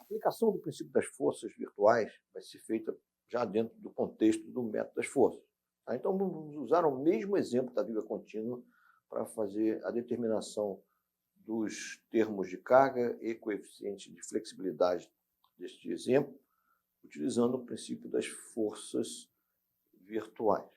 aplicação do princípio das forças virtuais vai ser feita já dentro do contexto do método das forças. Tá? Então, vamos usar o mesmo exemplo da viga contínua para fazer a determinação dos termos de carga e coeficiente de flexibilidade deste exemplo, utilizando o princípio das forças virtuais.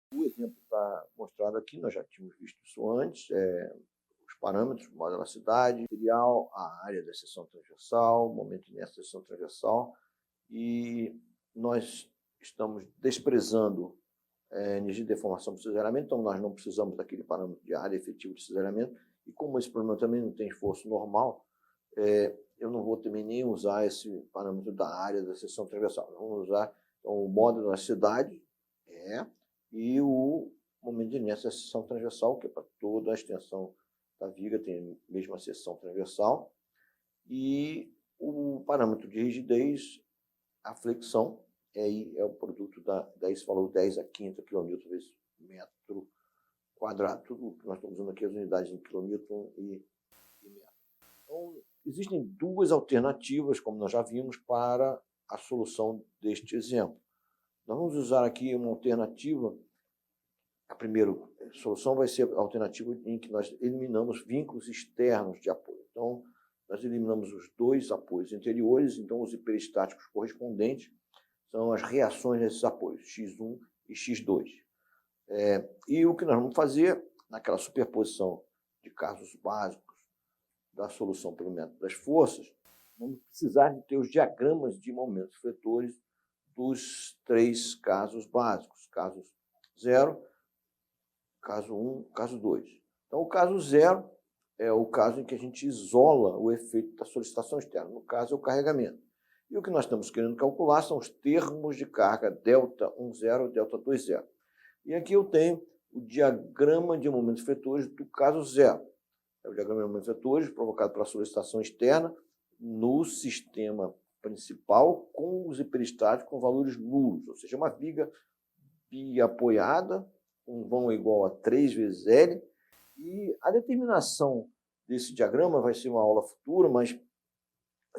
O exemplo está mostrado aqui, nós já tínhamos visto isso antes, os parâmetros, modo de elasticidade, material, a área da seção transversal, momento de inércia da seção transversal, e nós estamos desprezando energia de deformação por cisalhamento, então nós não precisamos daquele parâmetro de área efetiva de cisalhamento, e como esse problema também não tem esforço normal, eu não vou também nem usar esse parâmetro da área da seção transversal. Vamos usar então, o modo de elasticidade, e o momento de inércia da seção transversal, que é para toda a extensão da viga, tem a mesma seção transversal, e o parâmetro de rigidez, a flexão, é o produto esse valor 10 a quinta quilonewton vezes metro quadrado. Tudo que nós estamos usando aqui as unidades em quilonewton e metro. Então, existem duas alternativas, como nós já vimos, para a solução deste exemplo. Nós vamos usar aqui uma alternativa. A primeira solução vai ser a alternativa em que nós eliminamos vínculos externos de apoio. Então, nós eliminamos os dois apoios anteriores, então os hiperestáticos correspondentes são as reações desses apoios, x1 e x2. E o que nós vamos fazer, naquela superposição de casos básicos da solução pelo método das forças, vamos precisar de ter os diagramas de momentos fletores dos três casos básicos, casos 0, caso 1, caso 2. Então, o caso 0 é o caso em que a gente isola o efeito da solicitação externa, no caso é o carregamento. E o que nós estamos querendo calcular são os termos de carga delta 10 e delta 20. E aqui eu tenho o diagrama de momentos fletores do caso 0. É o diagrama de momentos fletores provocado pela solicitação externa no sistema principal com os hiperestáticos com valores nulos, ou seja, uma viga biapoiada, um vão igual a 3 vezes L, e a determinação desse diagrama vai ser uma aula futura, mas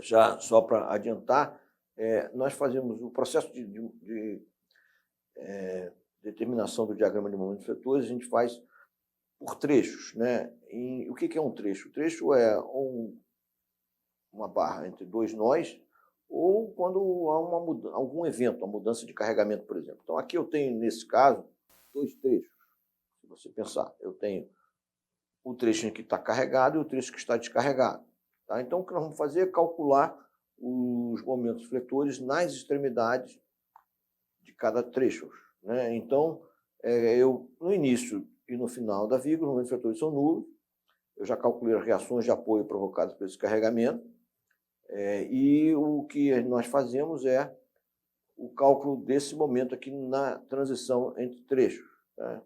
já só para adiantar, nós fazemos o processo de determinação do diagrama de momentos fletores, a gente faz por trechos. O que é um trecho? O trecho é uma barra entre dois nós, ou quando há algum evento, uma mudança de carregamento, por exemplo. Então, aqui eu tenho, nesse caso, dois trechos. Se você pensar, eu tenho o trecho em que está carregado e o trecho que está descarregado. Tá? Então, o que nós vamos fazer é calcular os momentos fletores nas extremidades de cada trecho. Então, no início e no final da viga, os momentos fletores são nulos. Eu já calculei as reações de apoio provocadas por esse carregamento. E o que nós fazemos é o cálculo desse momento aqui na transição entre trechos. Tá?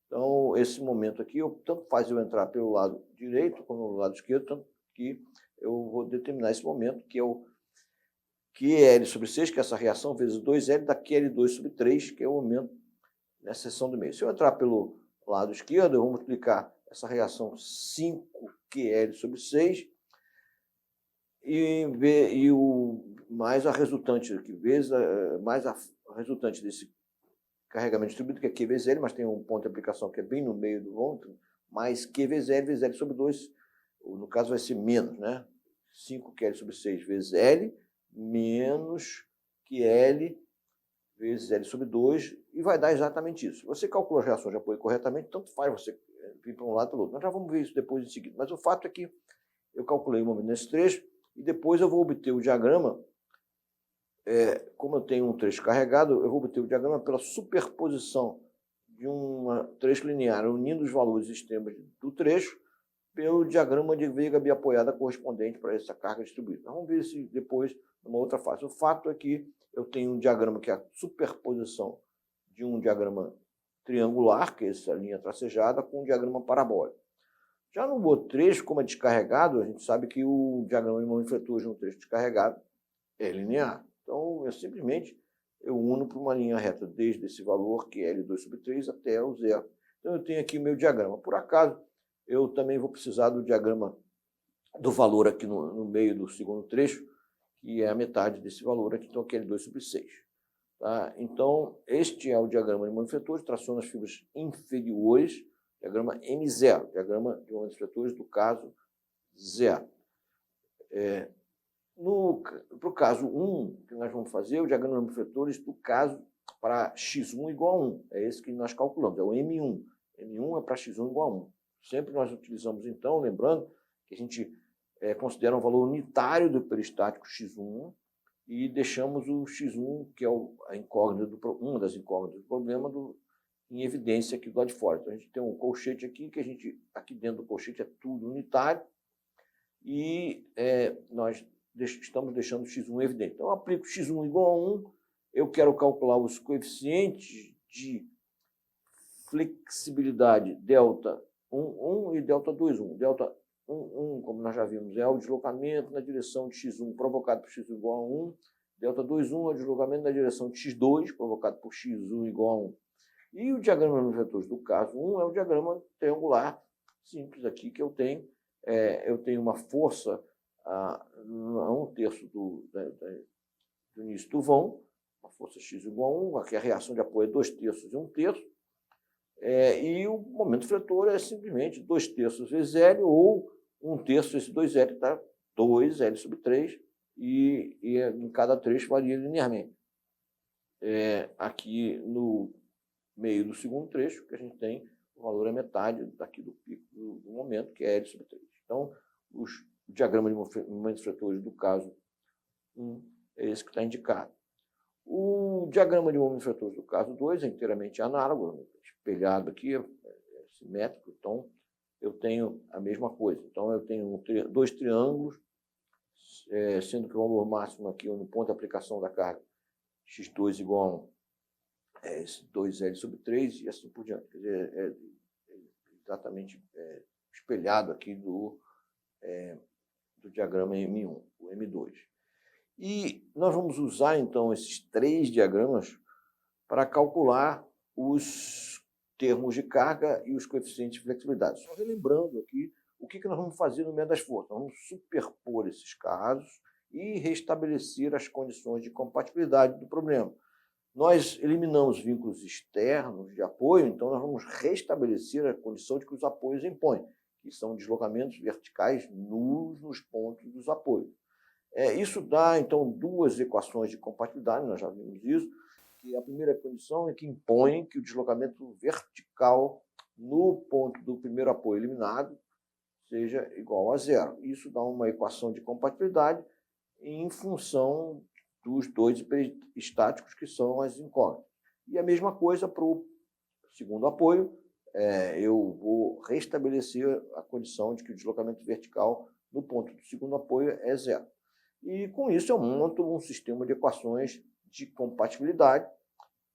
Então, esse momento aqui, tanto faz eu entrar pelo lado direito como pelo lado esquerdo, tanto que eu vou determinar esse momento, que é o QL sobre 6, que é essa reação, vezes 2L da QL2 sobre 3, que é o momento nessa seção do meio. Se eu entrar pelo lado esquerdo, eu vou multiplicar essa reação 5QL sobre 6, mais a resultante aqui, mais a resultante desse carregamento distribuído, que é Q vezes L, mas tem um ponto de aplicação que é bem no meio do vômito, mais Q vezes L sobre 2, no caso vai ser menos, 5QL sobre 6 vezes L, menos QL vezes L sobre 2, e vai dar exatamente isso. Você calcula as reações de apoio corretamente, tanto faz você vir para um lado ou para o outro. Nós já vamos ver isso depois em seguida, mas o fato é que eu calculei o momento nesse trecho, e depois eu vou obter o diagrama. Como eu tenho um trecho carregado, eu vou obter o diagrama pela superposição de um trecho linear unindo os valores extremos do trecho pelo diagrama de viga biapoiada correspondente para essa carga distribuída. Vamos ver isso depois numa outra fase. O fato é que eu tenho um diagrama que é a superposição de um diagrama triangular, que é essa linha tracejada, com um diagrama parabólico. Já no outro trecho, como é descarregado, a gente sabe que o diagrama de momento fletores no trecho descarregado é linear. Então, eu uno para uma linha reta desde esse valor, que é L2 sobre 3, até o zero. Então, eu tenho aqui o meu diagrama. Por acaso, eu também vou precisar do diagrama do valor aqui no meio do segundo trecho, que é a metade desse valor aqui, então aquele 2/6. Tá? Então, este é o diagrama de momentos fletores, traciona as fibras inferiores, diagrama M0, diagrama de momentos fletores do caso 0. Para o caso 1, que nós vamos fazer, o diagrama de momentos fletores do caso para x1 igual a 1. É esse que nós calculamos, é o M1. M1 é para x1 igual a 1. Sempre nós utilizamos, então, lembrando que a gente considera um valor unitário do peristático x1 e deixamos o x1, que é a incógnita uma das incógnitas do problema, em evidência aqui do lado de fora. Então, a gente tem um colchete aqui, que aqui dentro do colchete é tudo unitário, e nós estamos deixando o x1 evidente. Então, eu aplico x1 igual a 1, eu quero calcular os coeficientes de flexibilidade delta 1 e delta 2,1. Delta 1, como nós já vimos, é o deslocamento na direção de x1 provocado por x1 igual a 1. Delta 2,1 é o deslocamento na direção de x2 provocado por x1 igual a 1. E o diagrama de vetores do caso 1 é o diagrama triangular simples aqui que eu tenho. Eu tenho uma força a 1/3 do início do vão, uma força x igual a 1, aqui a reação de apoio é 2/3 e 1/3. E o momento fletor é simplesmente 2/3 vezes L, ou 1/3 vezes 2L, tá? 2L/3, e em cada trecho varia linearmente. Aqui no meio do segundo trecho, que a gente tem o valor é metade daqui do pico do momento, que é L/3. Então, o diagrama de momentos fletores do caso 1 é esse que está indicado. O diagrama de momentos fletores do caso 2 é inteiramente análogo, espelhado aqui, é simétrico, então eu tenho a mesma coisa. Então, eu tenho dois triângulos, sendo que o valor máximo aqui no ponto de aplicação da carga x2 igual a esse 2L/3 e assim por diante. Quer dizer, é exatamente espelhado aqui do diagrama M1, o M2. E nós vamos usar, então, esses 3 diagramas para calcular os termos de carga e os coeficientes de flexibilidade. Só relembrando aqui o que nós vamos fazer no meio das forças. Nós vamos superpor esses casos e restabelecer as condições de compatibilidade do problema. Nós eliminamos vínculos externos de apoio, então nós vamos restabelecer a condição de que os apoios impõem, que são deslocamentos verticais nulos nos pontos dos apoios. Isso dá, então, 2 equações de compatibilidade, nós já vimos isso, que a primeira condição é que impõe que o deslocamento vertical no ponto do primeiro apoio eliminado seja igual a 0. Isso dá uma equação de compatibilidade em função dos 2 estáticos, que são as incógnitas. E a mesma coisa para o segundo apoio, eu vou restabelecer a condição de que o deslocamento vertical no ponto do segundo apoio é 0. E com isso eu monto um sistema de equações de compatibilidade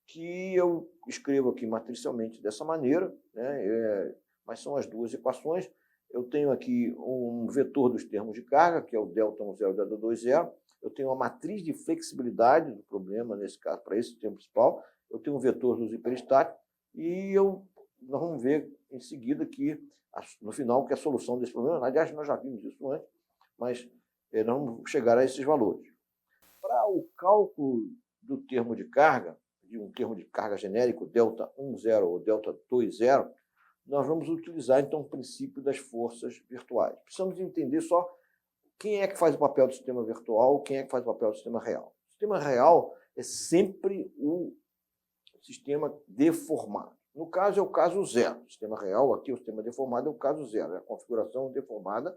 que eu escrevo aqui matricialmente dessa maneira, né? Mas são as 2 equações. Eu tenho aqui um vetor dos termos de carga, que é o delta 1,0 e delta 2,0. Eu tenho uma matriz de flexibilidade do problema, nesse caso, para esse termo principal. Eu tenho um vetor dos hiperestáticos e nós vamos ver em seguida que, no final, que é a solução desse problema. Aliás, nós já vimos isso antes, mas nós vamos chegar a esses valores. Para o cálculo do termo de carga, de um termo de carga genérico, delta 1,0 ou delta 2,0, nós vamos utilizar, então, o princípio das forças virtuais. Precisamos entender só quem é que faz o papel do sistema virtual, quem é que faz o papel do sistema real. O sistema real é sempre o sistema deformado. No caso, é o caso 0. O sistema real, aqui, o sistema deformado é o caso 0. É a configuração deformada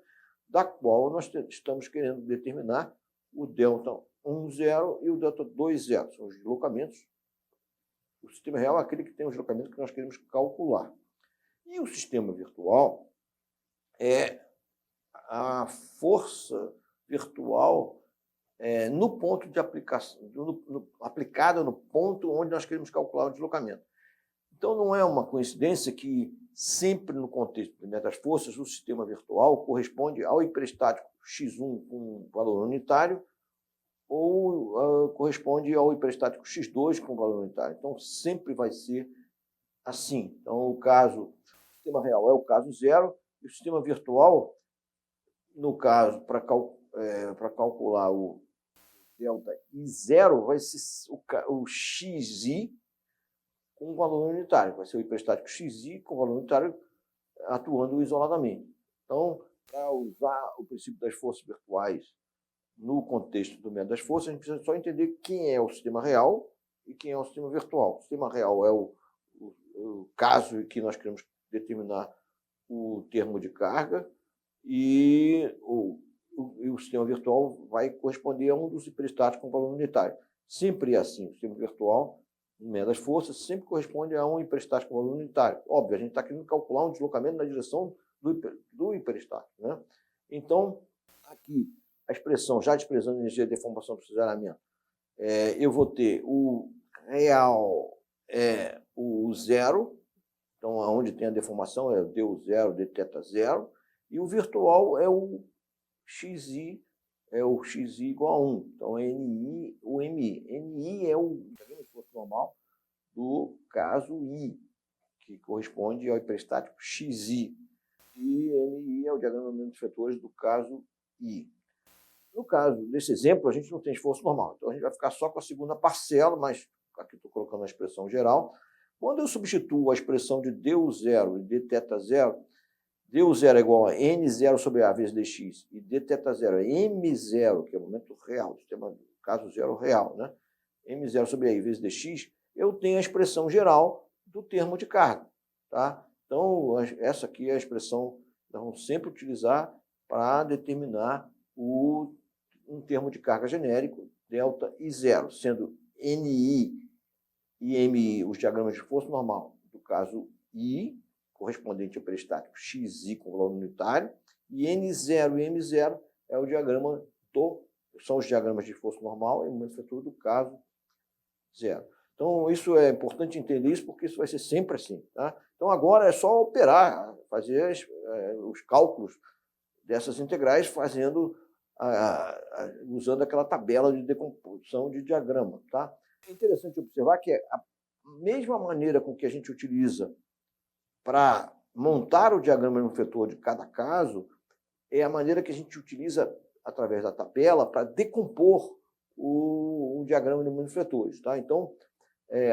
da qual nós estamos querendo determinar o delta 1,0 e o delta 2,0. São os deslocamentos. O sistema real é aquele que tem os deslocamentos que nós queremos calcular. E o sistema virtual é a força virtual no ponto de aplicação, aplicada no ponto onde nós queremos calcular o deslocamento. Então, não é uma coincidência que sempre no contexto das forças, o sistema virtual corresponde ao hiperestático x1 com valor unitário ou corresponde ao hiperestático x2 com valor unitário. Então, sempre vai ser assim. Então, o sistema real é o caso 0 e o sistema virtual no caso, para calcular o delta I0, vai ser o xi com valor unitário. Vai ser o hiperestático xi com valor unitário atuando isoladamente. Então, para usar o princípio das forças virtuais no contexto do método das forças, a gente precisa só entender quem é o sistema real e quem é o sistema virtual. O sistema real é o caso em que nós queremos determinar o termo de carga e o sistema virtual vai corresponder a um dos hiperestáticos com valor unitário. Sempre é assim, o sistema virtual, no método das forças, sempre corresponde a um hiperestático com valor unitário. Óbvio, a gente está querendo calcular um deslocamento na direção do hiperestático, né? Então, aqui, a expressão, já desprezando a energia de deformação do cisalhamento, eu vou ter o real o zero, então, onde tem a deformação é o d0, dθ0, e o virtual é o xi, igual a 1. Então, é NI, o MI. NI é o diagrama de força normal do caso I, que corresponde ao hiperestático xi. E MI é o diagrama de vetores do caso I. No caso desse exemplo, a gente não tem esforço normal. Então, a gente vai ficar só com a segunda parcela, mas aqui estou colocando a expressão geral. Quando eu substituo a expressão de dU0 e dθ0, dU0 é igual a N0 sobre A vezes dx, e dθ0 é M0, que é o momento real, sistema caso zero real, né? M0 sobre A vezes dx, eu tenho a expressão geral do termo de carga, tá? Então, essa aqui é a expressão que nós vamos sempre utilizar para determinar um termo de carga genérico, delta I0, sendo NI e MI os diagramas de força normal do caso I, correspondente ao peristático xi com valor unitário, e N0 e M0 é o diagrama são os diagramas de força normal e momento vetor do caso zero. Então, isso é importante entender isso, porque isso vai ser sempre assim, tá? Então, agora é só operar, fazer os cálculos dessas integrais usando aquela tabela de decomposição de diagrama, tá? É interessante observar que a mesma maneira com que a gente utiliza para montar o diagrama de vetor de cada caso é a maneira que a gente utiliza através da tabela para decompor o diagrama de vetores, tá? Então,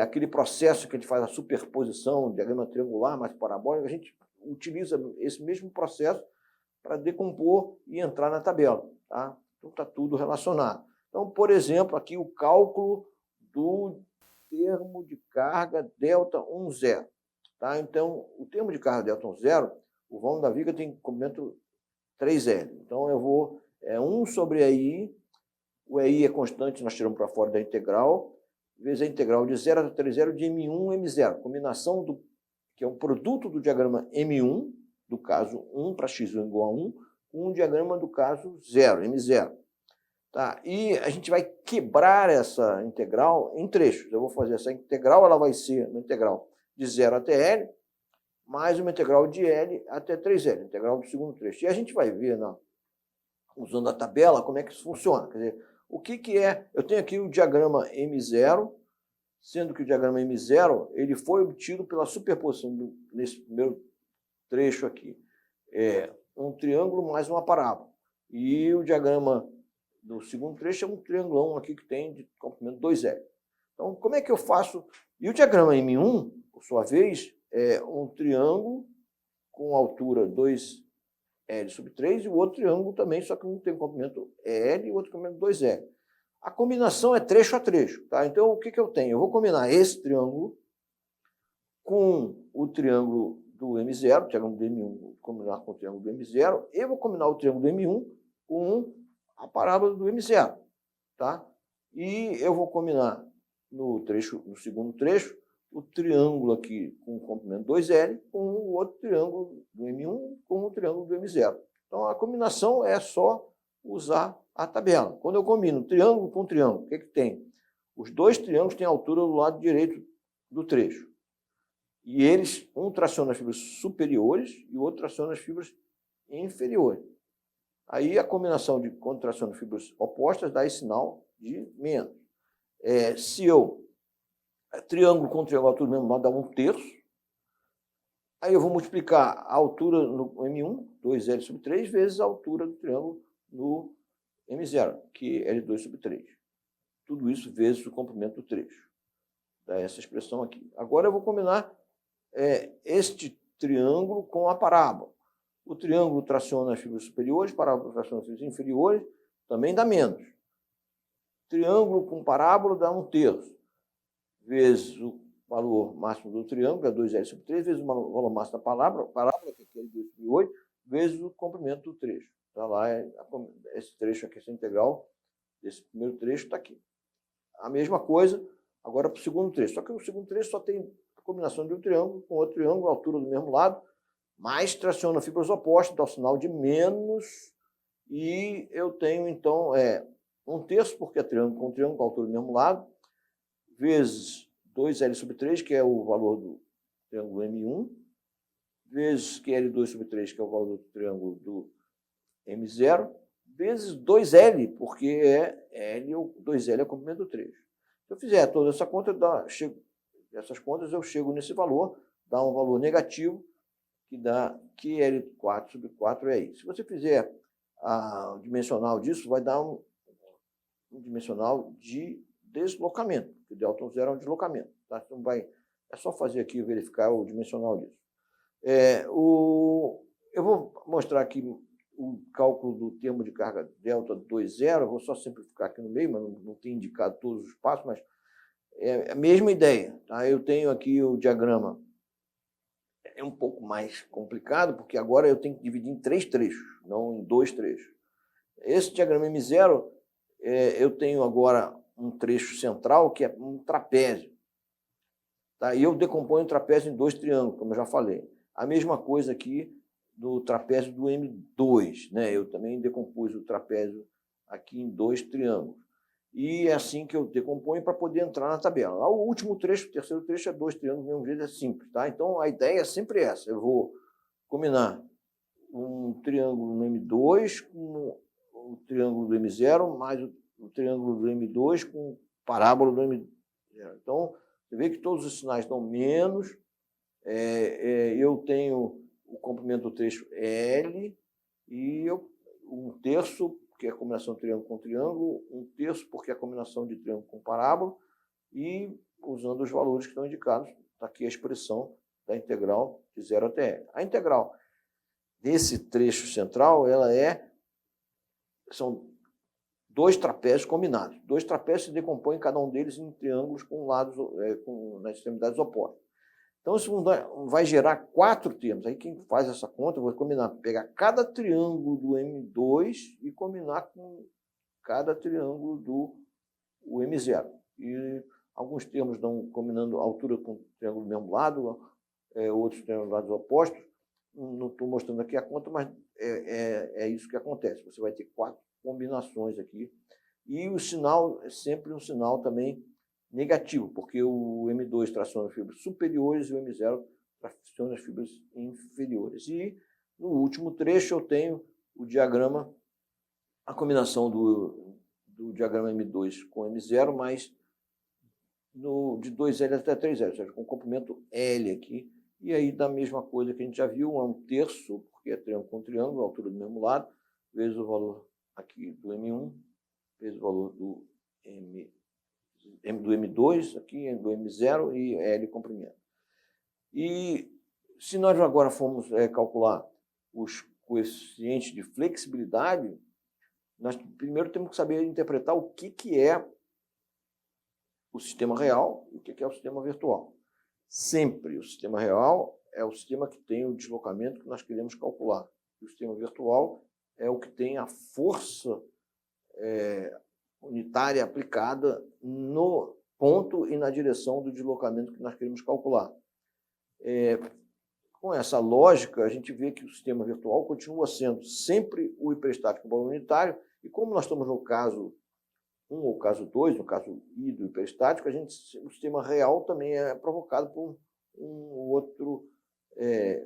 aquele processo que a gente faz a superposição, diagrama triangular mais parabólico, a gente utiliza esse mesmo processo para decompor e entrar na tabela, tá? Então, está tudo relacionado. Então, por exemplo, aqui o cálculo do termo de carga ΔI, tá? Então, o termo de carga ΔI, o vão da viga tem comprimento 3L. Então, eu vou 1 sobre EI, o EI é constante, nós tiramos para fora da integral, vezes a integral de 0 até 3,0 de M1 M0, combinação que é um produto do diagrama M1, do caso 1 para x1 igual a 1, com o diagrama do caso 0, M0. Tá? E a gente vai quebrar essa integral em trechos. Eu vou fazer essa integral, ela vai ser uma integral de 0 até L, mais uma integral de L até 3L, integral do segundo trecho. E a gente vai ver, usando a tabela, como é que isso funciona. Quer dizer, o que é? Eu tenho aqui o diagrama M0, sendo que o diagrama M0 ele foi obtido pela superposição nesse primeiro trecho aqui. Um triângulo mais uma parábola. E o diagrama do segundo trecho é um triangulão aqui que tem de comprimento 2L. Então, como é que eu faço? E o diagrama M1, por sua vez, é um triângulo com altura 2L sobre 3 e o outro triângulo também, só que um tem comprimento L e o outro comprimento 2L. A combinação é trecho a trecho, tá? Então, o que eu tenho? Eu vou combinar esse triângulo com o triângulo do M0, o triângulo do M1, vou combinar com o triângulo do M0, e vou combinar o triângulo do M1 com a parábola do M0, tá? E eu vou combinar no segundo trecho, o triângulo aqui com o comprimento 2L com o outro triângulo do M1 com o triângulo do M0. Então, a combinação é só usar a tabela. Quando eu combino triângulo com triângulo, o que tem? Os dois triângulos têm altura do lado direito do trecho. E eles, um traciona as fibras superiores e o outro traciona as fibras inferiores. Aí a combinação de quando traciona fibras opostas dá esse sinal de menos. Se eu triângulo com triângulo altura do mesmo lado dá 1/3, Aí eu vou multiplicar a altura no M1, 2L sobre 3, vezes a altura do triângulo no M0, que é L2 sobre 3. Tudo isso vezes o comprimento do trecho. Dá essa expressão aqui. Agora eu vou combinar este triângulo com a parábola. O triângulo traciona as fibras superiores, a parábola traciona as fibras inferiores, também dá menos. Triângulo com parábola dá 1/3, vezes o valor máximo do triângulo, que é 2L sobre 3, vezes o valor máximo da parábola, que é L2 sobre 8, vezes o comprimento do trecho. Está lá, esse trecho aqui, essa integral desse primeiro trecho está aqui. A mesma coisa agora para o segundo trecho. Só que o segundo trecho só tem a combinação de um triângulo com outro triângulo, altura do mesmo lado, mas traciona fibras opostas, dá o sinal de menos, e eu tenho, então, 1/3, porque é triângulo com triângulo, com altura do mesmo lado, vezes 2L sobre 3, que é o valor do triângulo M1, vezes L2 sobre 3, que é o valor do triângulo do M0, vezes 2L, porque L, 2L é o comprimento do trecho. Se eu fizer toda essa conta, essas contas, eu chego nesse valor, dá um valor negativo, que dá QL4 sobre 4 é isso. Se você fizer o dimensional disso, vai dar um dimensional de deslocamento, que delta 0 é um deslocamento. Tá? Então é só fazer aqui e verificar o dimensional disso. Eu vou mostrar aqui o cálculo do termo de carga delta 2,0, eu vou só simplificar aqui no meio, mas não tem indicado todos os passos, mas é a mesma ideia. Tá? Eu tenho aqui o diagrama, é um pouco mais complicado, porque agora eu tenho que dividir em 3 trechos, não em 2 trechos. Esse diagrama M0, eu tenho agora um trecho central, que é um trapézio. Tá? E eu decomponho o trapézio em 2 triângulos, como eu já falei. A mesma coisa aqui do trapézio do M2, né? Eu também decompus o trapézio aqui em 2 triângulos. E é assim que eu decomponho para poder entrar na tabela. Lá o último trecho, o terceiro trecho, é 2 triângulos, do mesmo jeito, é simples. Tá? Então a ideia é sempre essa. Eu vou combinar um triângulo no M2 com o triângulo do M0, mais o triângulo do M2 com parábola do M0. Então, você vê que todos os sinais dão menos. Eu tenho o comprimento do trecho L, e 1/3, porque é a combinação de triângulo com triângulo, 1/3, porque é a combinação de triângulo com parábola, e usando os valores que estão indicados, está aqui a expressão da integral de 0 até L. A integral desse trecho central, são 2 trapézios combinados. 2 trapézios se decompõem cada um deles em triângulos com lados, nas extremidades opostas. Então, isso vai gerar 4 termos. Aí, quem faz essa conta, eu vou combinar, pegar cada triângulo do M2 e combinar com cada triângulo do M0. E alguns termos dão combinando altura com triângulo do mesmo lado, outros triângulos lados opostos. Não estou mostrando aqui a conta, mas é isso que acontece. Você vai ter 4 combinações aqui. E o sinal é sempre um sinal também negativo, porque o M2 traciona as fibras superiores e o M0 traciona as fibras inferiores. E no último trecho eu tenho o diagrama, a combinação do diagrama M2 com M0, mas de 2L até 3L, ou seja, com comprimento L aqui. E aí dá a mesma coisa que a gente já viu, 1/3, porque é triângulo com triângulo, a altura do mesmo lado, vezes o valor aqui do M1, vezes o valor do M2, aqui do M0 e L comprimento. E se nós agora formos calcular os coeficientes de flexibilidade, nós primeiro temos que saber interpretar o que é o sistema real e o que é o sistema virtual. Sempre o sistema real é o sistema que tem o deslocamento que nós queremos calcular. E o sistema virtual é o que tem a força unitária aplicada no ponto e na direção do deslocamento que nós queremos calcular. Com essa lógica, a gente vê que o sistema virtual continua sendo sempre o hiperestático valor unitário, e como nós estamos no caso 1 ou caso 2, no caso I do hiperestático, o sistema real também é provocado por um outro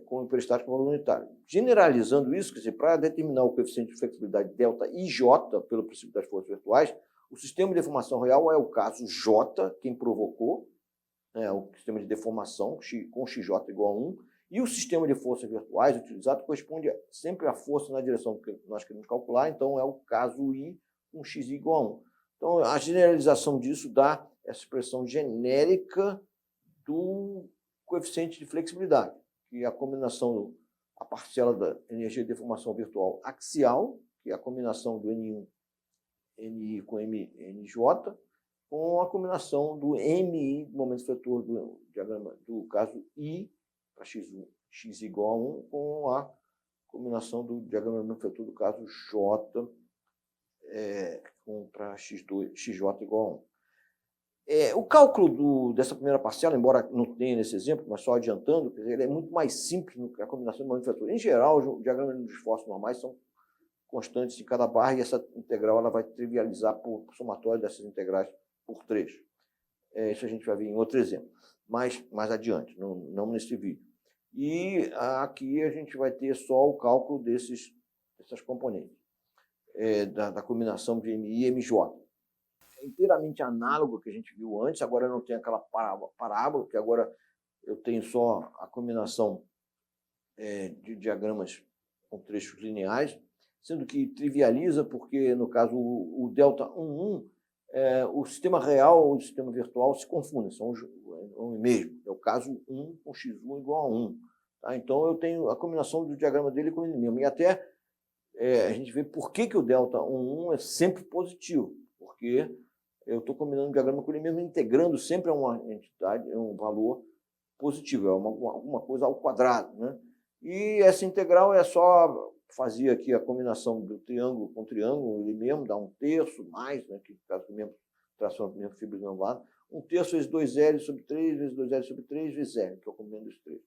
com o hiperestático valor unitário. Generalizando isso, quer dizer, para determinar o coeficiente de flexibilidade delta IJ, pelo princípio das forças virtuais, o sistema de deformação real é o caso J, quem provocou, o sistema de deformação com XJ igual a 1, E o sistema de forças virtuais utilizado corresponde sempre à força na direção que nós queremos calcular, então é o caso I com x igual a 1. Então, a generalização disso dá essa expressão genérica do coeficiente de flexibilidade, que é a combinação, a parcela da energia de deformação virtual axial, que é a combinação do N1, NI com MNJ, com a combinação do MI, do momento fletor do diagrama do caso I, para x1, x igual a 1, com a combinação do diagrama do momento fletor do caso J, para x2, xj igual a 1. O cálculo dessa primeira parcela, embora não tenha nesse exemplo, mas só adiantando, ele é muito mais simples do que a combinação do momento fletor. Em geral, os diagramas de esforços normais são constantes em cada barra, e essa integral ela vai trivializar por somatório dessas integrais por 3. Isso a gente vai ver em outro exemplo, mais adiante, não nesse vídeo. E aqui a gente vai ter só o cálculo dessas componentes, da combinação de MI e MJ. É inteiramente análogo ao que a gente viu antes, agora não tem aquela parábola, que agora eu tenho só a combinação de diagramas com trechos lineares, sendo que trivializa porque, no caso, o delta 1,1, o sistema real ou o sistema virtual se confundem, são o mesmo. É o caso 1 com x1 igual a 1. Tá? Então, eu tenho a combinação do diagrama dele com ele mesmo. E até a gente vê por que o delta 1,1 é sempre positivo, porque eu estou combinando o diagrama com ele mesmo, integrando sempre a uma entidade, um valor positivo, é alguma coisa ao quadrado, né? E essa integral é só fazer aqui a combinação do triângulo com triângulo, ele mesmo dá 1/3 mais, né, que no caso do mesmo tração do mesmo fibra do mesmo lado, 1/3 vezes 2L sobre 3, vezes 2L sobre 3, vezes L, que é o combinando dos três.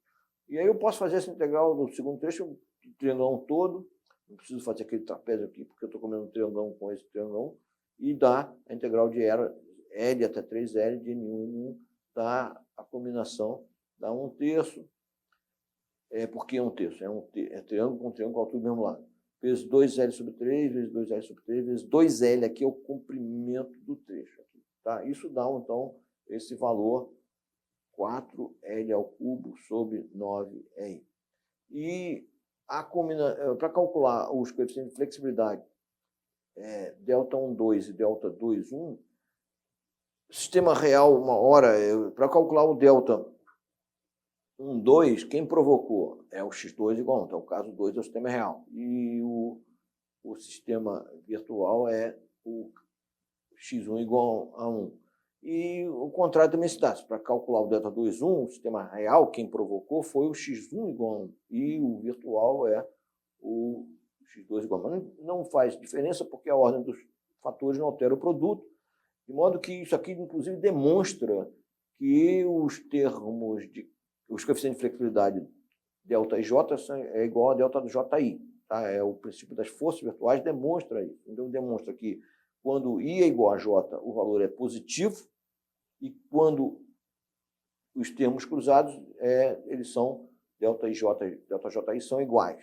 E aí eu posso fazer essa integral do segundo trecho, do triangulão todo, não preciso fazer aquele trapézio aqui, porque eu estou combinando um triangulão com esse triangulão, e dá a integral de L até 3L de N1, dá a combinação, dá 1/3, porque é 1/3, é triângulo com triângulo com altura do mesmo lado, vezes 2L sobre 3, vezes 2L sobre 3, vezes 2L, aqui é o comprimento do trecho. Aqui, tá? Isso dá, então, esse valor 4L ao cubo sobre 9L. E para calcular os coeficientes de flexibilidade, delta 1,2 e delta 2,1, sistema real, uma hora, para calcular o delta 1,2, quem provocou é o x2 igual a 1, então o caso 2 é o sistema real. E o sistema virtual é o x1 igual a 1. E o contrário também se dá. Para calcular o delta 2,1, o sistema real, quem provocou foi o x1 igual a 1. E o virtual é o x2 igual a 1. Mas não faz diferença porque a ordem dos fatores não altera o produto. De modo que isso aqui, inclusive, demonstra que os coeficientes de flexibilidade delta e J é igual a delta do JI. Tá? O princípio das forças virtuais demonstra isso. Então, demonstra que quando I é igual a J, o valor é positivo, e quando os termos cruzados, eles são delta e delta JI são iguais.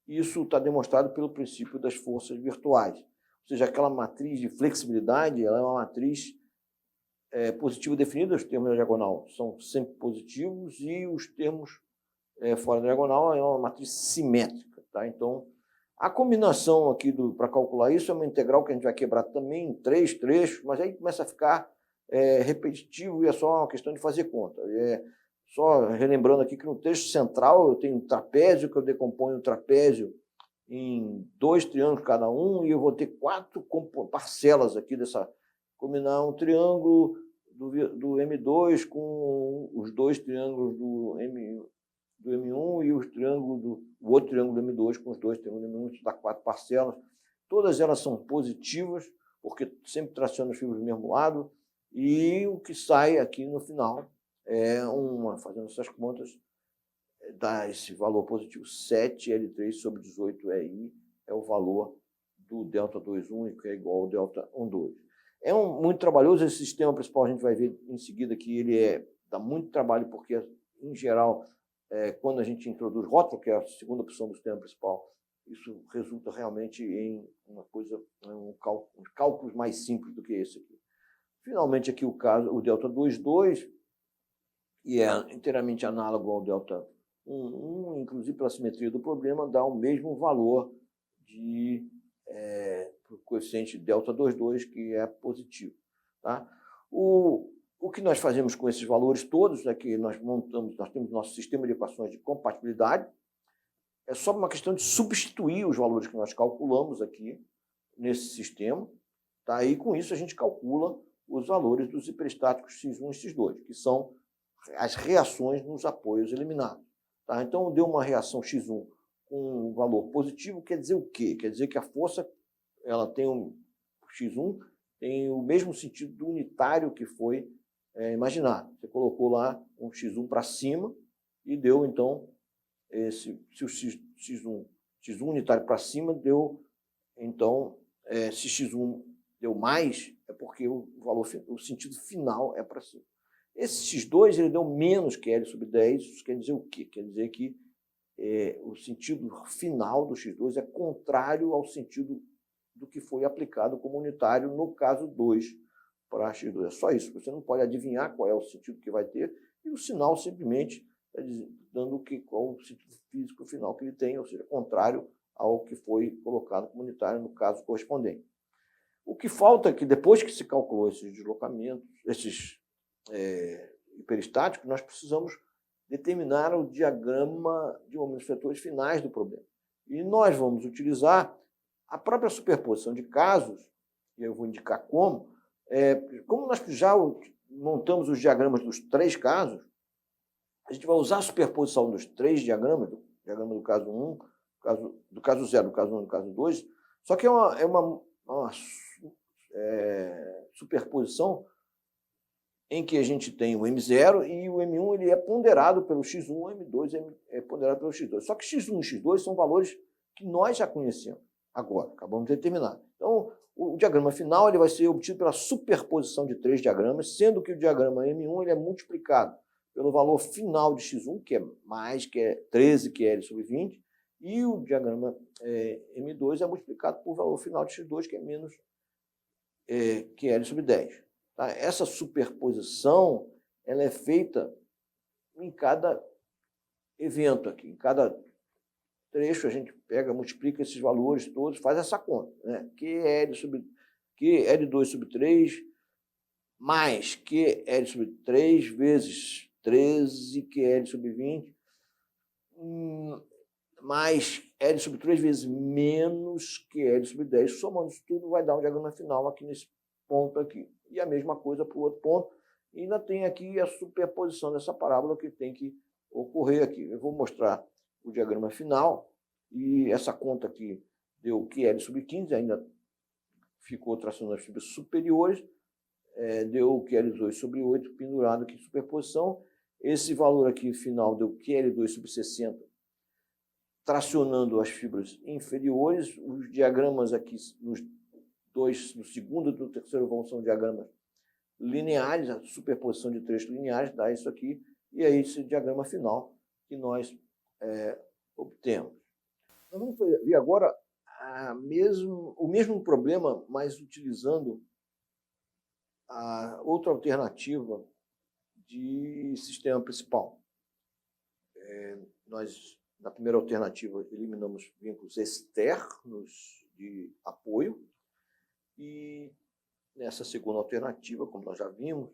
Isso está demonstrado pelo princípio das forças virtuais. Ou seja, aquela matriz de flexibilidade, ela é uma matriz positiva definida, os termos da diagonal são sempre positivos, e os termos fora da diagonal é uma matriz simétrica. Tá? Então, a combinação aqui para calcular isso é uma integral que a gente vai quebrar também em 3 trechos, mas aí começa a ficar repetitivo e é só uma questão de fazer conta. Só relembrando aqui que no trecho central eu tenho um trapézio, que eu decomponho o trapézio em 2 triângulos cada um, e eu vou ter 4 parcelas aqui dessa. Combinar um triângulo do M2 com os 2 triângulos do M1 e o outro triângulo do M2 com os 2 triângulos do M1, isso dá 4 parcelas. Todas elas são positivas, porque sempre traciona os fibras do mesmo lado, e o que sai aqui no final fazendo essas contas, dá esse valor positivo, 7L3 sobre 18EI, é o valor do delta 2,1, que é igual ao delta 1,2. É muito trabalhoso esse sistema principal, a gente vai ver em seguida que ele dá muito trabalho, porque, em geral, quando a gente introduz rótulo, que é a segunda opção do sistema principal, isso resulta realmente em uma coisa, cálculos mais simples do que esse aqui. Finalmente, aqui o delta 2,2, e é inteiramente análogo ao delta inclusive pela simetria do problema, dá o mesmo valor para o coeficiente delta 22, que é positivo. Tá? O que nós fazemos com esses valores todos é que nós temos nosso sistema de equações de compatibilidade, é só uma questão de substituir os valores que nós calculamos aqui nesse sistema, tá? E com isso a gente calcula os valores dos hiperestáticos x1 e x2, que são as reações nos apoios eliminados. Tá? Então, deu uma reação x1 com um valor positivo, quer dizer o quê? Quer dizer que a força ela tem x1 tem o mesmo sentido do unitário que foi imaginado. Você colocou lá um x1 para cima e deu, então, se o x1 unitário para cima deu, então, se x1 deu mais, é porque o sentido final é para cima. Esse x2 ele deu menos que L sobre 10, isso quer dizer o quê? Quer dizer que o sentido final do x2 é contrário ao sentido do que foi aplicado como unitário no caso 2 para x2. É só isso, você não pode adivinhar qual é o sentido que vai ter, e o sinal simplesmente está dando qual o sentido físico final que ele tem, ou seja, contrário ao que foi colocado como unitário no caso correspondente. O que falta é que depois que se calculou esses deslocamentos, esses hiperestáticos, nós precisamos determinar o diagrama de momentos vetores finais do problema. E nós vamos utilizar a própria superposição de casos, e eu vou indicar como nós já montamos os diagramas dos 3 casos, a gente vai usar a superposição dos 3 diagramas, do diagrama do caso 1, do caso 0, do caso 1 e do caso 2, só que é uma superposição em que a gente tem o M0 e o M1 ele é ponderado pelo X1, o M2 é ponderado pelo X2. Só que X1 e X2 são valores que nós já conhecemos agora, acabamos de determinar. Então, o diagrama final ele vai ser obtido pela superposição de 3 diagramas, sendo que o diagrama M1 ele é multiplicado pelo valor final de X1, que é mais, que é 13, que é L sobre 20, e o diagrama M2 é multiplicado por valor final de X2, que é menos que é L sobre 10. Tá? Essa superposição ela é feita em cada evento aqui, em cada trecho a gente pega, multiplica esses valores todos, faz essa conta, né? QL2 sobre 3 mais QL sobre 3 vezes 13 QL sobre 20 mais L sobre 3 vezes menos QL sobre 10. Somando isso tudo vai dar um diagrama final aqui nesse ponto aqui. E a mesma coisa para o outro ponto. E ainda tem aqui a superposição dessa parábola que tem que ocorrer aqui. Eu vou mostrar o diagrama final. E essa conta aqui deu QL sobre 15, ainda ficou traçando as fibras superiores. Deu QL2 sobre 8 pendurado aqui em superposição. Esse valor aqui final deu QL2 sobre 60, tracionando as fibras inferiores. Os diagramas aqui no segundo e no terceiro vão são diagramas lineares, a superposição de trechos lineares dá isso aqui, e é esse diagrama final que nós obtemos. Nós vamos ver agora o mesmo problema, mas utilizando a outra alternativa de sistema principal. Nós, na primeira alternativa, eliminamos vínculos externos de apoio, e nessa segunda alternativa, como nós já vimos,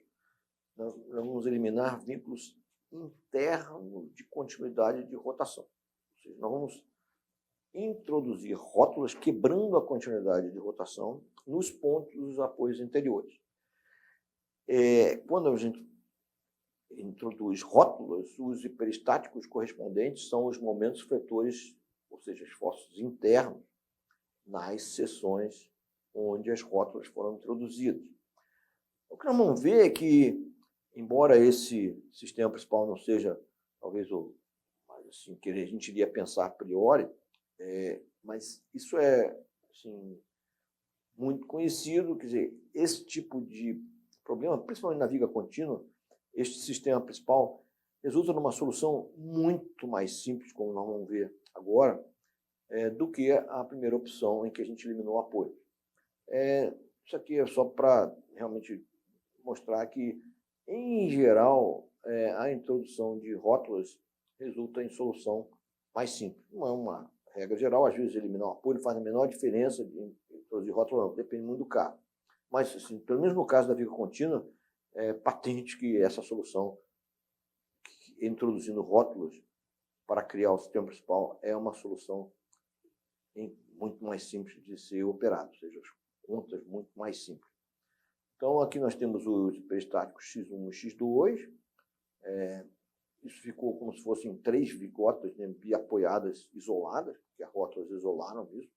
nós vamos eliminar vínculos internos de continuidade de rotação. Ou seja, nós vamos introduzir rótulas quebrando a continuidade de rotação nos pontos dos apoios anteriores. Quando a gente introduz rótulas, os hiperestáticos correspondentes são os momentos vetores, ou seja, esforços internos, nas seções onde as rótulas foram introduzidas. O que nós vamos ver é que, embora esse sistema principal não seja, talvez, o mais assim, que a gente iria pensar a priori, mas isso é assim, muito conhecido, quer dizer, esse tipo de problema, principalmente na viga contínua, este sistema principal resulta numa solução muito mais simples, como nós vamos ver agora, do que a primeira opção em que a gente eliminou o apoio. Isso aqui é só para realmente mostrar que, em geral, a introdução de rótulas resulta em solução mais simples. Não é uma regra geral, às vezes eliminar o apoio faz a menor diferença de introduzir rótulo ou não, depende muito do caso. Mas, assim, pelo menos no caso da viga contínua, é patente que essa solução, introduzindo rótulos para criar o sistema principal, é uma solução muito mais simples de ser operada, ou seja, as contas muito mais simples. Então, aqui nós temos os hiperestáticos X1 e X2. Isso ficou como se fossem 3 vigotas, né, biapoiadas isoladas, porque as rótulas isolaram isso.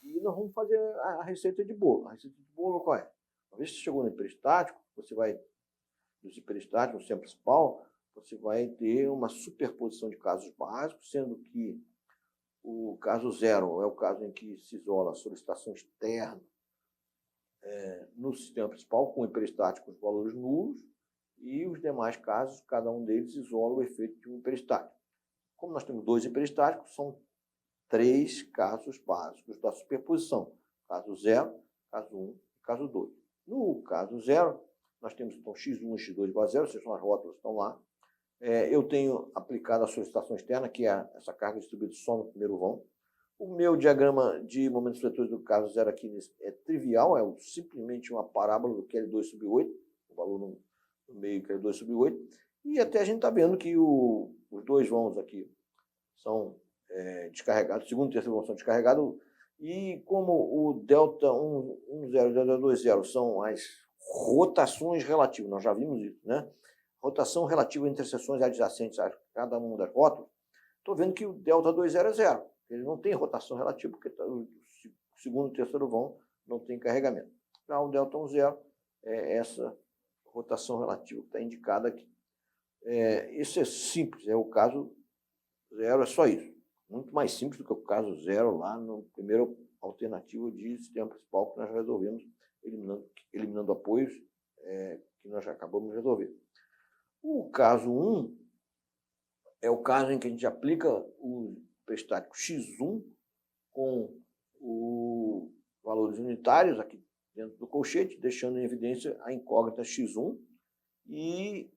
E nós vamos fazer a receita de bolo. A receita de bolo qual é? Uma vez que você chegou no hiperestático, você vai, nos hiperestáticos, no sistema principal, você vai ter uma superposição de casos básicos, sendo que o caso 0 é o caso em que se isola a solicitação externa no sistema principal, com o hiperestático com os valores nulos, e os demais casos, cada um deles isola o efeito de um hiperestático. Como nós temos 2 hiperestáticos, são 3 casos básicos da superposição. Caso 0, caso 1 e caso 2. No caso 0, nós temos então x1 e x2 igual a 0, ou seja, as rótulas estão lá. Eu tenho aplicado a solicitação externa, que é essa carga distribuída só no primeiro vão. O meu diagrama de momentos fletores do caso 0 aqui é trivial, é simplesmente uma parábola do QL2 sobre 8, o valor no meio QL2 sobre 8. E até a gente está vendo que os 2 vãos aqui são descarregados, o segundo e o terceiro vão são descarregados, e como o delta 1, 1, 0 e delta 2, 0 são as rotações relativas, nós já vimos isso, né? Rotação relativa entre seções adjacentes a cada uma das rótulas, estou vendo que o delta 2, 0 é 0. Ele não tem rotação relativa, porque o segundo e o terceiro vão não tem carregamento. Já o delta 1, 0 é essa rotação relativa que está indicada aqui. Isso é simples, o caso 0 é só isso. Muito mais simples do que o caso 0 lá no primeiro alternativo de sistema principal que nós resolvemos, eliminando apoios, que nós já acabamos de resolver. O caso 1 é o caso em que a gente aplica o hiperestático X1 com os valores unitários aqui dentro do colchete, deixando em evidência a incógnita X1. E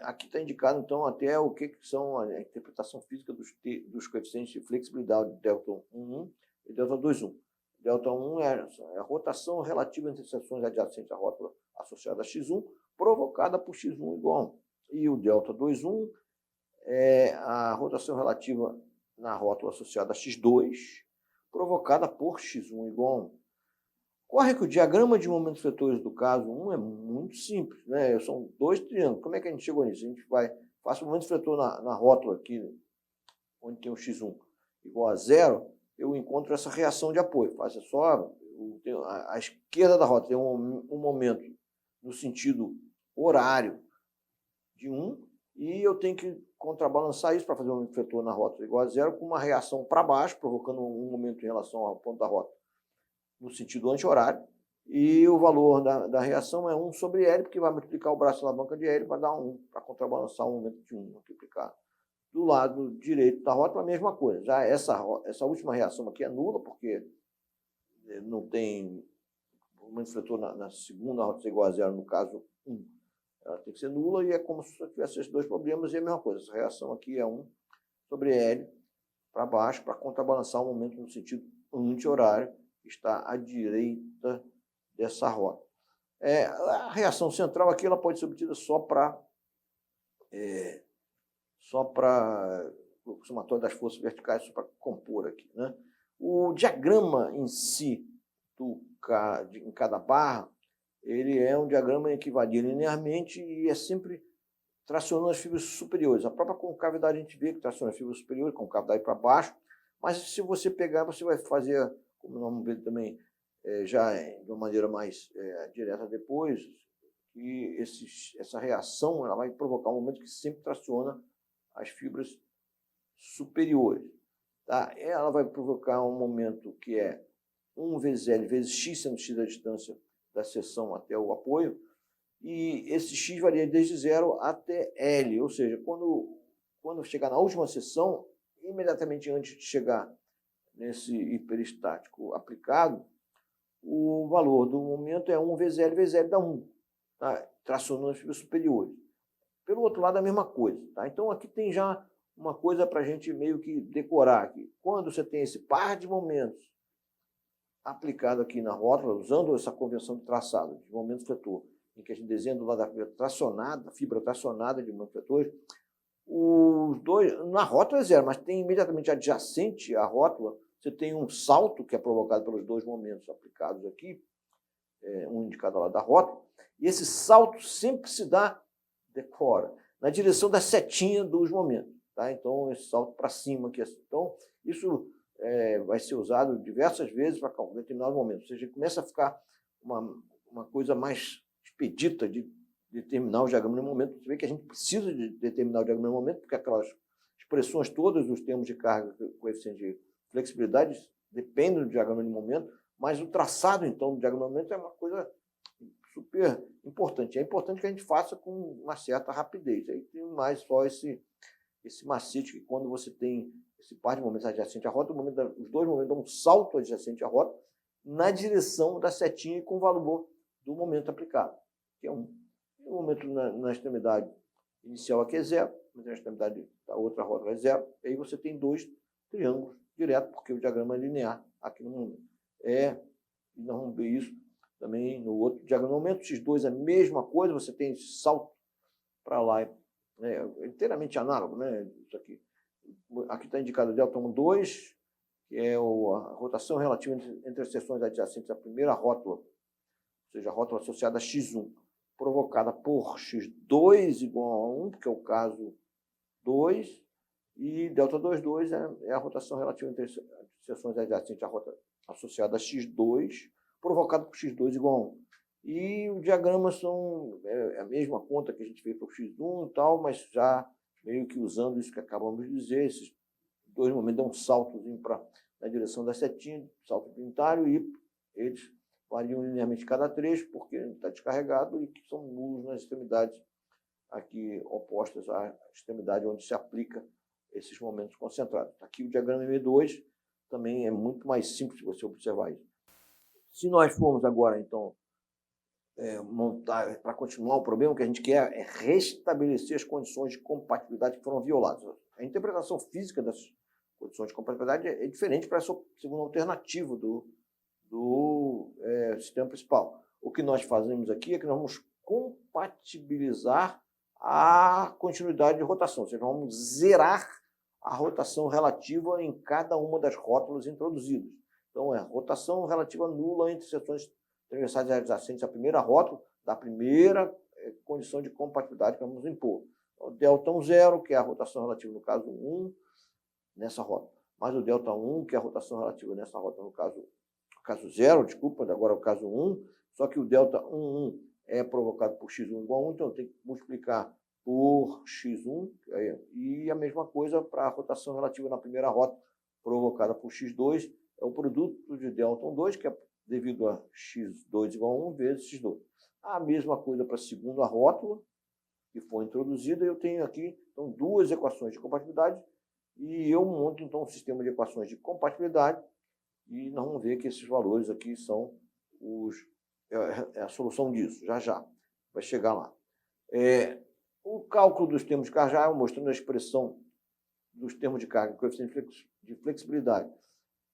aqui está indicado, então, até o que são a interpretação física dos coeficientes de flexibilidade de delta 1,1 e delta 2,1. Delta 1 é a rotação relativa entre seções adjacentes à rótula associada a X1, provocada por X1 igual a 1. E o delta 2,1 é a rotação relativa na rótula associada a X2, provocada por X1 igual a 1. Ocorre que o diagrama de momentos vetores do caso 1 é muito simples, né? São 2 triângulos. Como é que a gente chegou nisso? A gente faz o momento vetor na rótula aqui, onde tem o X1 igual a 0, eu encontro essa reação de apoio. Faça só a esquerda da rótula tem um momento no sentido horário de 1, e eu tenho que contrabalançar isso para fazer um momento vetor na rótula igual a 0 com uma reação para baixo, provocando um momento em relação ao ponto da rótula no sentido anti-horário, e o valor da reação é 1 sobre L, porque vai multiplicar o braço da alavanca de L para dar 1, para contrabalançar o momento de 1, multiplicar. Do lado direito da rótula, a mesma coisa. Já essa última reação aqui é nula, porque não tem o momento fletor na segunda rótula igual a 0, no caso 1. Ela tem que ser nula, e é como se eu tivesse esses 2 problemas, e é a mesma coisa. Essa reação aqui é 1 sobre L para baixo, para contrabalançar o momento no sentido anti-horário, que está à direita dessa rota. A reação central aqui ela pode ser obtida só para o somatório das forças verticais, só para compor aqui, né? O diagrama em si, em cada barra, ele é um diagrama em que varia linearmente e é sempre tracionando as fibras superiores. A própria concavidade a gente vê que traciona as fibras superiores, concavidade para baixo, mas se você pegar, você vai fazer, como nós vamos ver também, já de uma maneira mais direta depois, que essa reação ela vai provocar um momento que sempre traciona as fibras superiores. Tá? Ela vai provocar um momento que é 1 vezes L vezes X, sendo X a distância da seção até o apoio, e esse X varia desde 0 até L, ou seja, quando chegar na última seção, imediatamente antes de chegar nesse hiperestático aplicado, o valor do momento é 1 vezes L dá 1, tá? Tracionando as fibras superiores. Pelo outro lado, a mesma coisa. Tá? Então, aqui tem já uma coisa para a gente meio que decorar aqui. Quando você tem esse par de momentos aplicado aqui na rótula, usando essa convenção de traçado, de momento fletor, em que a gente desenha do lado da fibra tracionada de momentos fletores, os dois, na rótula é zero, mas tem imediatamente adjacente à rótula, você tem um salto que é provocado pelos dois momentos aplicados aqui, um de cada lado da rótula, e esse salto sempre se dá, decora, na direção da setinha dos momentos. Tá? Então, esse salto para cima aqui. Então, isso vai ser usado diversas vezes para calcular determinados momentos. Ou seja, começa a ficar uma coisa mais expedita de determinar o diagrama de momento. Você vê que a gente precisa de determinar o diagrama de momento, porque aquelas expressões todas dos termos de carga, coeficiente de flexibilidade, dependem do diagrama de momento, mas o traçado, então, do diagrama de momento é uma coisa super importante. É importante que a gente faça com uma certa rapidez. Aí tem mais só esse macete, que quando você tem esse par de momentos adjacente à rota, os dois momentos dão um salto adjacente à rota na direção da setinha e com o valor do momento aplicado, que é um. O momento na extremidade inicial aqui é zero, mas na extremidade da outra rota é zero, e aí você tem dois triângulos direto, porque o diagrama é linear aqui no momento. E nós vamos ver isso também no outro diagrama. No momento x2 é a mesma coisa, você tem esse salto para lá, é inteiramente análogo, né? Isso aqui. Aqui está indicado o delta 2, que é a rotação relativa entre as seções adjacentes à primeira rótula, ou seja, a rótula associada a x1, provocada por x2 igual a 1, que é o caso 2, e delta 2 é a rotação relativa entre as seções adjacentes à rota associada a x2, provocada por x2 igual a 1. E os diagramas são a mesma conta que a gente fez para o x1 e tal, mas já meio que usando isso que acabamos de dizer, esses dois momentos dão um saltozinho na direção da setinha, salto unitário, e eles variam linearmente cada trecho, porque está descarregado e que são nulos nas extremidades aqui opostas à extremidade onde se aplica esses momentos concentrados. Aqui o diagrama M2 também é muito mais simples de você observar isso. Se nós formos agora, então, montar, para continuar o problema, o que a gente quer é restabelecer as condições de compatibilidade que foram violadas. A interpretação física das condições de compatibilidade é diferente para essa segunda alternativa do sistema principal. O que nós fazemos aqui é que nós vamos compatibilizar a continuidade de rotação, ou seja, nós vamos zerar a rotação relativa em cada uma das rótulas introduzidas. Então, rotação relativa nula entre seções transversais adjacentes à primeira rótula, da primeira condição de compatibilidade que vamos impor. Então, delta 0, que é a rotação relativa no caso 1, nessa rótula, mais o delta 1, que é a rotação relativa nessa rótula no caso 0, desculpa, agora é o caso 1, só que o delta 1 é provocado por x1 igual a 1, então eu tenho que multiplicar por x1, e a mesma coisa para a rotação relativa na primeira rota, provocada por x2, é o produto de delta 2, que é devido a x2 igual a 1 vezes x2. A mesma coisa para a segunda rótula, que foi introduzida, eu tenho aqui então, duas equações de compatibilidade, e eu monto então um sistema de equações de compatibilidade, e nós vamos ver que esses valores aqui são a solução disso, já vai chegar lá. O cálculo dos termos de carga, já mostrando a expressão dos termos de carga, coeficiente de flexibilidade,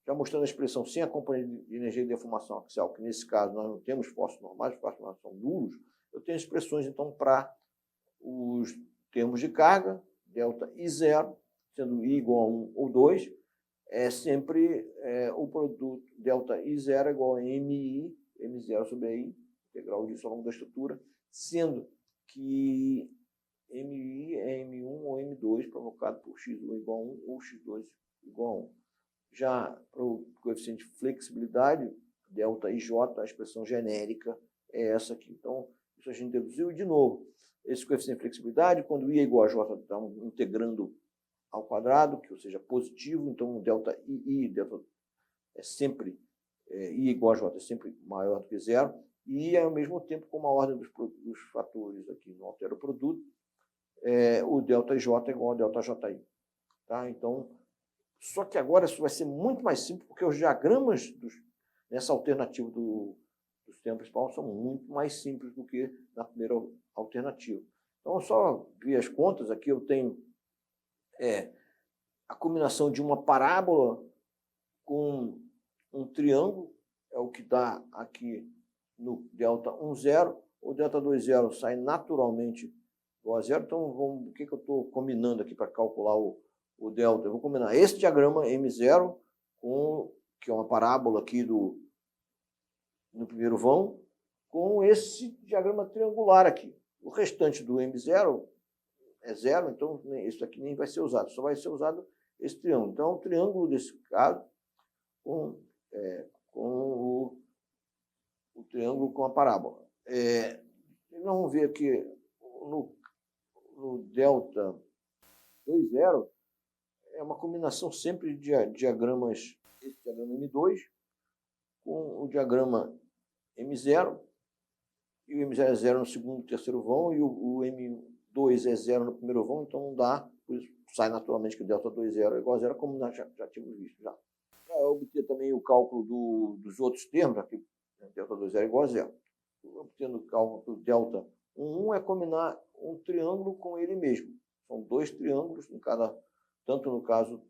já mostrando a expressão sem a componente de energia de deformação axial, que nesse caso nós não temos forças normais, os forças normais são nulos, eu tenho expressões então para os termos de carga, delta I0, sendo I igual a 1 ou 2, é sempre o produto delta I0 é igual a MI, M0 sobre I, integral disso ao longo da estrutura, sendo que MI é M1 ou M2 provocado por X1 igual a 1 ou X2 igual a 1. Já para o coeficiente de flexibilidade, delta IJ, a expressão genérica é essa aqui. Então, isso a gente deduziu. E, de novo, esse coeficiente de flexibilidade, quando I é igual a J, estamos integrando ao quadrado, que ou seja positivo, então o delta delta é sempre, I igual a J é sempre maior do que zero, e ao mesmo tempo, como a ordem dos fatores aqui não altera o produto, o delta IJ é igual a delta JI. Tá? Então, só que agora isso vai ser muito mais simples, porque os diagramas nessa alternativa do sistema principal são muito mais simples do que na primeira alternativa. Então, só ver as contas, aqui eu tenho é a combinação de uma parábola com um triângulo, é o que dá aqui no delta 1, 0. O delta 2, 0 sai naturalmente igual a 0. Então, o que eu estou combinando aqui para calcular o delta? Eu vou combinar esse diagrama M0, que é uma parábola aqui no primeiro vão, com esse diagrama triangular aqui. O restante do M0 é 0, então isso aqui nem vai ser usado, só vai ser usado esse triângulo. Então, o triângulo desse caso com o triângulo com a parábola. Nós vamos ver aqui no delta 2, 0, é uma combinação sempre de diagramas, esse diagrama M2 com o diagrama M0, e o M0 é 0 no segundo e terceiro vão, e o M2 é 0 no primeiro vão, então não dá, por isso sai naturalmente que o delta 2, 0 é igual a 0, como nós já tínhamos visto já. Para obter também o cálculo dos outros termos, aqui, delta 2, 0 é igual a 0. Obtendo o cálculo do delta 1 é combinar um triângulo com ele mesmo. São dois triângulos, tanto no caso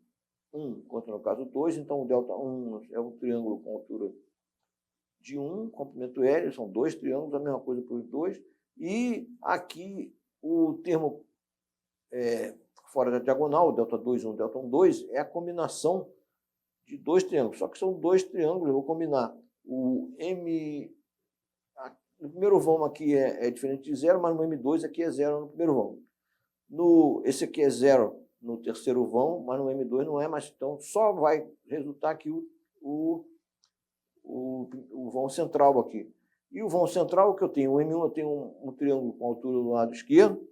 1 quanto no caso 2. Então, o delta 1 é um triângulo com altura de 1, comprimento L, são dois triângulos, a mesma coisa para os dois. E aqui o termo fora da diagonal, o delta 2, 1, delta 1, 2, é a combinação de dois triângulos. Só que são dois triângulos, eu vou combinar o M... No primeiro vão aqui é diferente de 0, mas no M2 aqui é 0 no primeiro vão. Esse aqui é 0 no terceiro vão, mas no M2 não é, mas então só vai resultar aqui o vão central aqui. E o vão central que eu tenho, o M1 eu tenho um triângulo com altura do lado esquerdo,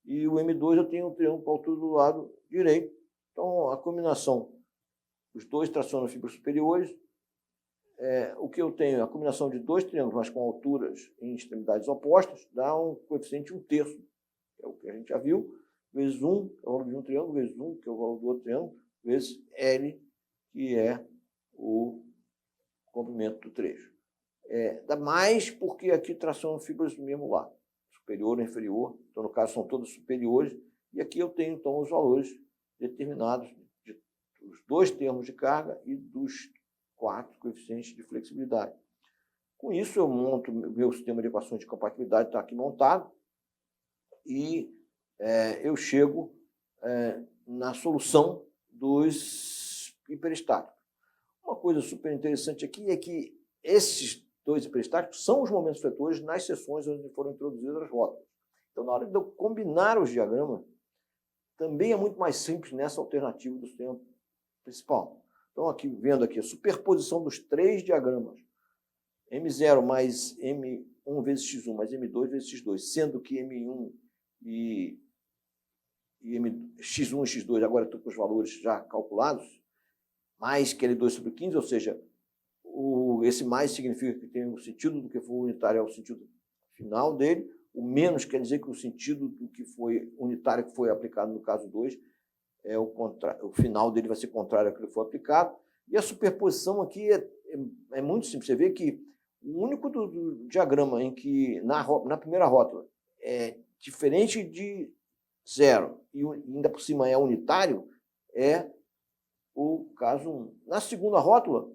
e o M2 eu tenho um triângulo com altura do lado direito. Então, a combinação, os dois tracionam fibras superiores, o que eu tenho, a combinação de dois triângulos, mas com alturas em extremidades opostas, dá um coeficiente 1/3, que é o que a gente já viu, vezes 1, que é o valor de um triângulo, vezes 1, que é o valor do outro triângulo, vezes L, que é o comprimento do trecho. Dá mais porque aqui tracionam fibras do mesmo lado, superior ou inferior, então no caso são todas superiores, e aqui eu tenho então os valores determinados dos dois termos de carga e dos 4 coeficientes de flexibilidade. Com isso eu monto meu sistema de equações de compatibilidade, está aqui montado, e eu chego na solução dos hiperestáticos. Uma coisa super interessante aqui é que esses dois hiperestáticos são os momentos fletores nas seções onde foram introduzidas as rótulas. Então, na hora de eu combinar os diagramas, também é muito mais simples nessa alternativa do sistema principal. Então, aqui, vendo aqui a superposição dos três diagramas, M0 mais M1 vezes X1 mais M2 vezes X2, sendo que M1 e X1 e X2 agora estão com os valores já calculados, mais que L2 sobre 15, ou seja, esse mais significa que tem um sentido do que foi unitário é o sentido final dele, o menos quer dizer que o sentido do que foi unitário que foi aplicado no caso 2 o final dele vai ser contrário ao que foi aplicado. E a superposição aqui é muito simples. Você vê que o único do diagrama em que na primeira rótula é diferente de 0 e ainda por cima é unitário, é o caso 1. Na segunda rótula,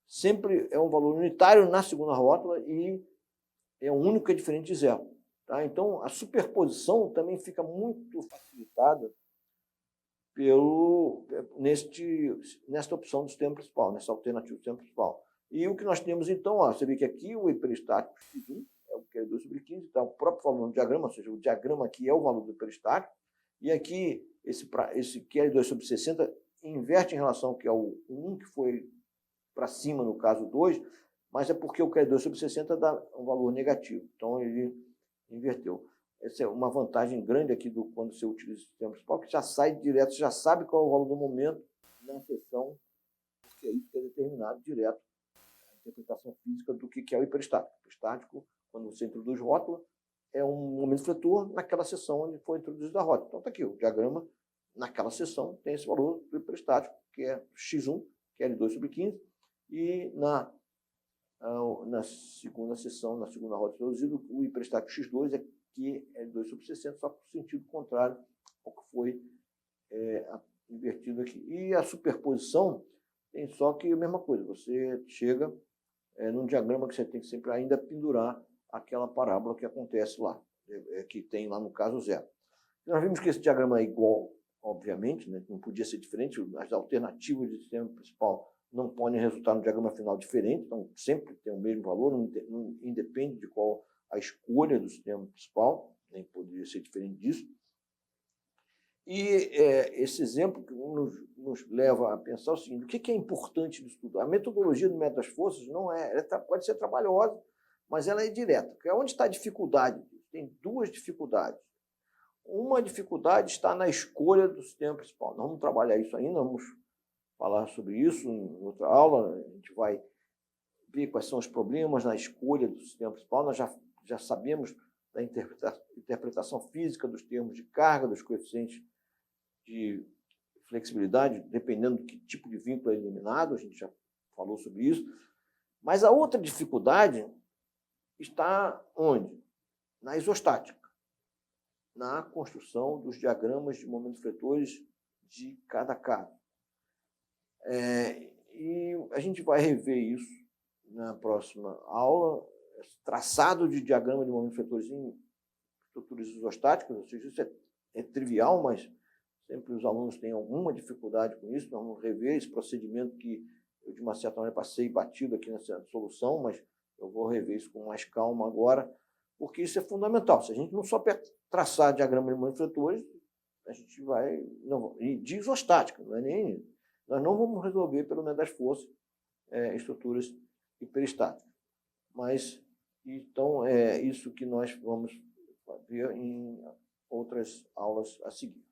sempre é um valor unitário na segunda rótula e é o único que é diferente de 0. Tá? Então, a superposição também fica muito facilitada nesta opção do sistema principal, nessa alternativa do sistema principal. E o que nós temos, então, você vê que aqui o hiperestático X1 é o que é 2 sobre 15, então o próprio valor do diagrama, ou seja, o diagrama aqui é o valor do hiperestático, e aqui esse QL2 sobre 60 inverte em relação ao que é o 1, que foi para cima no caso 2, mas é porque o QL2 sobre 60 dá um valor negativo, então ele inverteu. Essa é uma vantagem grande aqui quando você utiliza o sistema principal, que já sai direto, você já sabe qual é o valor do momento na seção, porque é isso que é determinado direto, a interpretação física do que é o hiperestático. O hiperestático, quando você introduz rótula, é um momento fletor naquela seção onde foi introduzida a rótula. Então está aqui, o diagrama naquela seção tem esse valor do hiperestático, que é X1, que é L2 sobre 15, e na segunda seção, na segunda rótula introduzida, o hiperestático X2 é que é L2 sobre 60, só que no sentido contrário ao que foi invertido aqui. E a superposição tem só que a mesma coisa, você chega num diagrama que você tem que sempre ainda pendurar aquela parábola que acontece lá, que tem lá no caso zero. Nós vimos que esse diagrama é igual, obviamente, né? Não podia ser diferente, as alternativas do sistema principal não podem resultar no diagrama final diferente, então sempre tem o mesmo valor, não independe de qual a escolha do sistema principal, nem poderia ser diferente disso. E esse exemplo nos leva a pensar o seguinte: o que é importante do estudo? A metodologia do método das forças não pode ser trabalhosa, mas ela é direta. Porque onde está a dificuldade? Tem duas dificuldades. Uma dificuldade está na escolha do sistema principal. Nós vamos trabalhar isso ainda, vamos falar sobre isso em outra aula. A gente vai ver quais são os problemas na escolha do sistema principal. Nós já sabemos da interpretação física dos termos de carga, dos coeficientes de flexibilidade, dependendo do que tipo de vínculo é eliminado, a gente já falou sobre isso. Mas a outra dificuldade está onde? Na isostática, na construção dos diagramas de momentos fletores de cada caso. E a gente vai rever isso na próxima aula, traçado de diagrama de momentos fletores em estruturas isostáticas, ou seja, isso é trivial, mas sempre os alunos têm alguma dificuldade com isso. Nós vamos rever esse procedimento que eu, de uma certa maneira, passei batido aqui nessa solução, mas eu vou rever isso com mais calma agora, porque isso é fundamental. Se a gente não souber traçar diagrama de momentos fletores, a gente vai... e de isostática, não é nem... Nós não vamos resolver, pelo menos das forças, estruturas hiperestáticas. Mas, então, é isso que nós vamos ver em outras aulas a seguir.